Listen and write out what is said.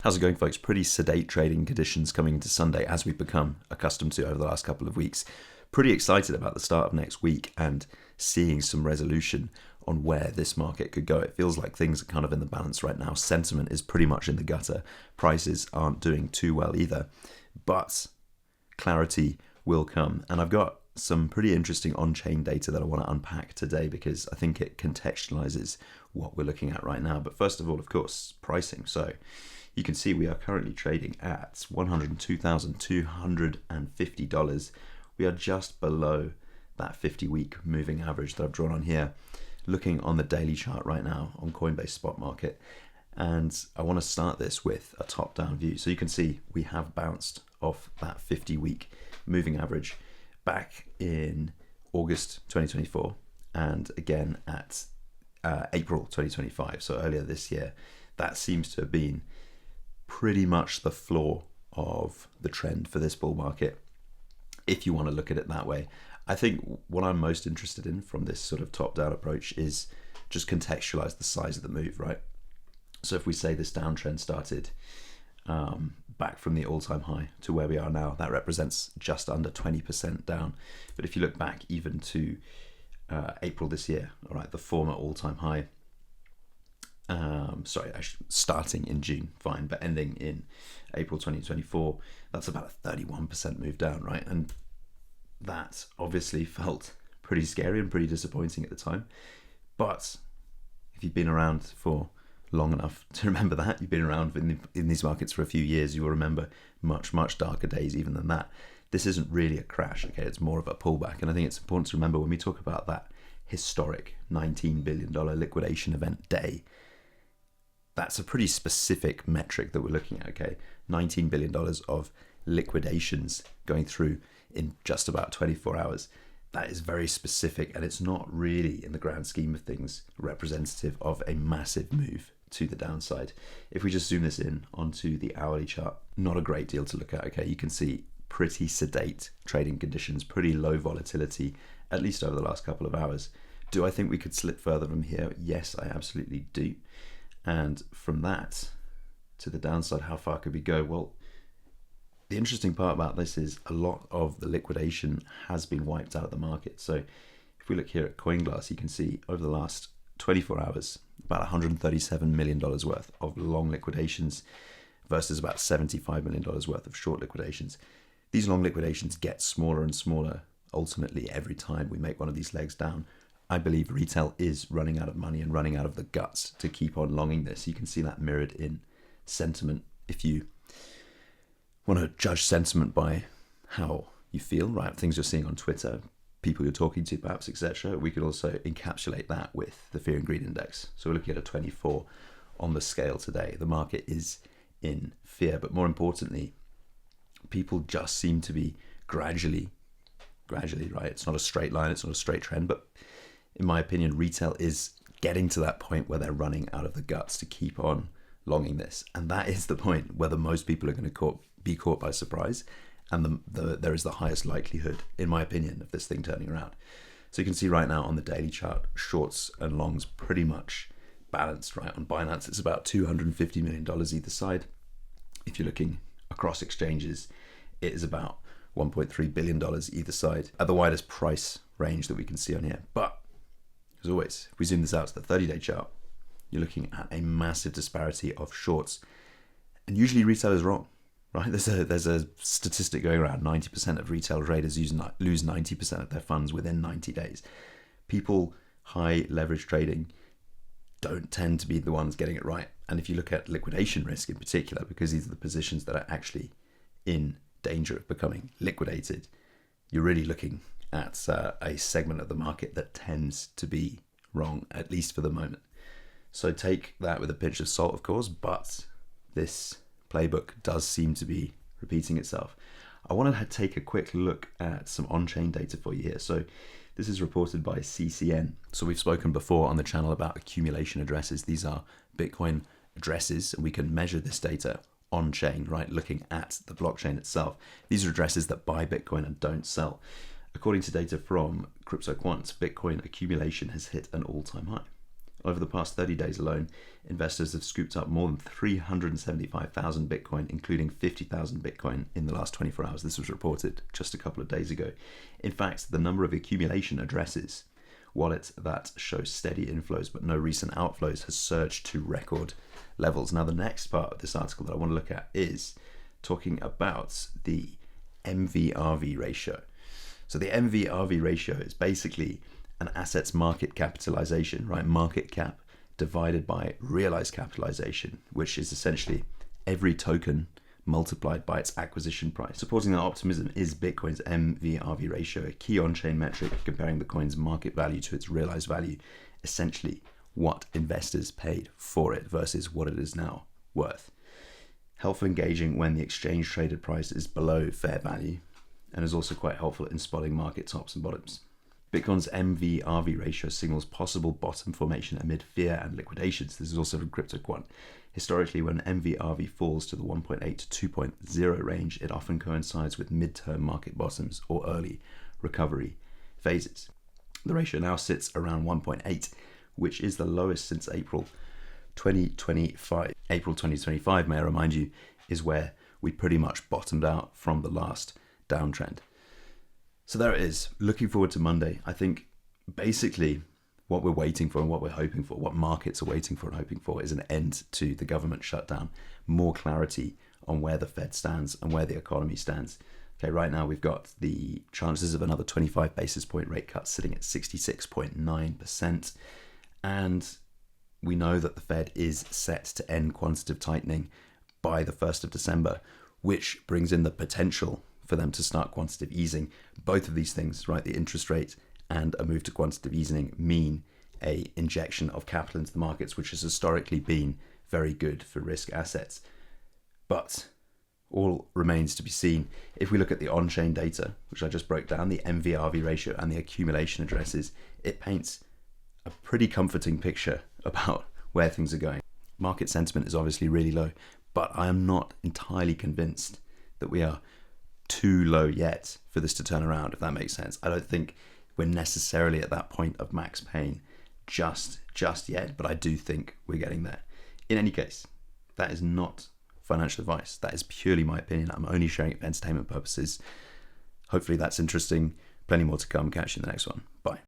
How's it going, folks? Pretty sedate trading conditions coming into Sunday, as we've become accustomed to over the last couple of weeks. Pretty excited about the start of next week and seeing some resolution on where this market could go. It feels like things are kind of in the balance right now. Sentiment is pretty much in the gutter. Prices aren't doing too well either, but clarity will come. And I've got some pretty interesting on-chain data that I want to unpack today because I think it contextualizes what we're looking at right now. But first of all, of course, pricing. So you can see we are currently trading at $102,250. We are just below that 50-week moving average that I've drawn on here. Looking on the daily chart right now on Coinbase Spot Market. And I want to start this with a top-down view. So you can see we have bounced off that 50-week moving average back in August 2024 and again at April 2025, so earlier this year. That seems to have been pretty much the floor of the trend for this bull market, if you want to look at it that way. I think what I'm most interested in from this sort of top-down approach is just contextualize the size of the move, right? So if we say this downtrend started back from the all-time high to where we are now, that represents just under 20% down. But if you look back even to April this year, all right, the former all-time high, starting in June, fine, but ending in April 2024, that's about a 31% move down, right? And that obviously felt pretty scary and pretty disappointing at the time. But if you've been around for long enough to remember that, you've been around in these markets for a few years, you will remember much, much darker days even than that. This isn't really a crash, okay? It's more of a pullback. And I think it's important to remember when we talk about that historic $19 billion liquidation event day, that's a pretty specific metric that we're looking at, okay? $19 billion of liquidations going through in just about 24 hours. That is very specific, and it's not really, in the grand scheme of things, representative of a massive move to the downside. If we just zoom this in onto the hourly chart, not a great deal to look at, okay? You can see pretty sedate trading conditions, pretty low volatility, at least over the last couple of hours. Do I think we could slip further from here? Yes, I absolutely do. And from that to the downside, how far could we go? Well, the interesting part about this is a lot of the liquidation has been wiped out of the market. So if we look here at CoinGlass, you can see over the last 24 hours, about $137 million worth of long liquidations versus about $75 million worth of short liquidations. These long liquidations get smaller and smaller ultimately every time we make one of these legs down. I believe retail is running out of money and running out of the guts to keep on longing this. You can see that mirrored in sentiment. If you want to judge sentiment by how you feel, right, things you're seeing on Twitter, people you're talking to perhaps, etc., we could also encapsulate that with the fear and greed index. So we're looking at a 24 on the scale today. The market is in fear, but more importantly, people just seem to be gradually, right? It's not a straight line, it's not a straight trend, but in my opinion, retail is getting to that point where they're running out of the guts to keep on longing this. And that is the point where the most people are going to be caught by surprise. And there is the highest likelihood, in my opinion, of this thing turning around. So you can see right now on the daily chart, shorts and longs pretty much balanced, right? On Binance, it's about $250 million either side. If you're looking across exchanges, it is about $1.3 billion either side at the widest price range that we can see on here. But as always, if we zoom this out to the 30-day chart, you're looking at a massive disparity of shorts. And usually retail is wrong, right? There's a statistic going around, 90% of retail traders lose 90% of their funds within 90 days. People high leverage trading don't tend to be the ones getting it right. And if you look at liquidation risk in particular, because these are the positions that are actually in danger of becoming liquidated, you're really looking at a segment of the market that tends to be wrong, at least for the moment. So take that with a pinch of salt, of course, but this playbook does seem to be repeating itself. I want to take a quick look at some on-chain data for you here. So this is reported by CCN. So we've spoken before on the channel about accumulation addresses. These are Bitcoin addresses, and we can measure this data on-chain, right? Looking at the blockchain itself. These are addresses that buy Bitcoin and don't sell. According to data from CryptoQuant, Bitcoin accumulation has hit an all-time high. Over the past 30 days alone, investors have scooped up more than 375,000 Bitcoin, including 50,000 Bitcoin in the last 24 hours. This was reported just a couple of days ago. In fact, the number of accumulation addresses, wallets that show steady inflows but no recent outflows, has surged to record levels. Now, the next part of this article that I want to look at is talking about the MVRV ratio. So the MVRV ratio is basically an asset's market capitalization, right? Market cap divided by realized capitalization, which is essentially every token multiplied by its acquisition price. Supporting that optimism is Bitcoin's MVRV ratio, a key on-chain metric comparing the coin's market value to its realized value, essentially what investors paid for it versus what it is now worth. Helpful engaging when the exchange traded price is below fair value, and is also quite helpful in spotting market tops and bottoms. Bitcoin's MVRV ratio signals possible bottom formation amid fear and liquidations. This is also from CryptoQuant. Historically, when MVRV falls to the 1.8 to 2.0 range, it often coincides with mid-term market bottoms or early recovery phases. The ratio now sits around 1.8, which is the lowest since April 2025. April 2025, may I remind you, is where we pretty much bottomed out from the last downtrend. So there it is. Looking forward to Monday. I think basically what we're waiting for and what we're hoping for, what markets are waiting for and hoping for, is an end to the government shutdown, more clarity on where the Fed stands and where the economy stands. Okay, right now we've got the chances of another 25 basis point rate cut sitting at 66.9%. And we know that the Fed is set to end quantitative tightening by the 1st of December, which brings in the potential for them to start quantitative easing. Both of these things, right, the interest rate and a move to quantitative easing, mean a injection of capital into the markets, which has historically been very good for risk assets. But all remains to be seen. If we look at the on-chain data, which I just broke down, the MVRV ratio and the accumulation addresses, it paints a pretty comforting picture about where things are going. Market sentiment is obviously really low, but I am not entirely convinced that we are too low yet for this to turn around, if that makes sense. I don't think we're necessarily at that point of max pain just yet, but I do think we're getting there. In any case, that is not financial advice. That is purely my opinion. I'm only sharing it for entertainment purposes. Hopefully that's interesting. Plenty more to come. Catch you in the next one. Bye.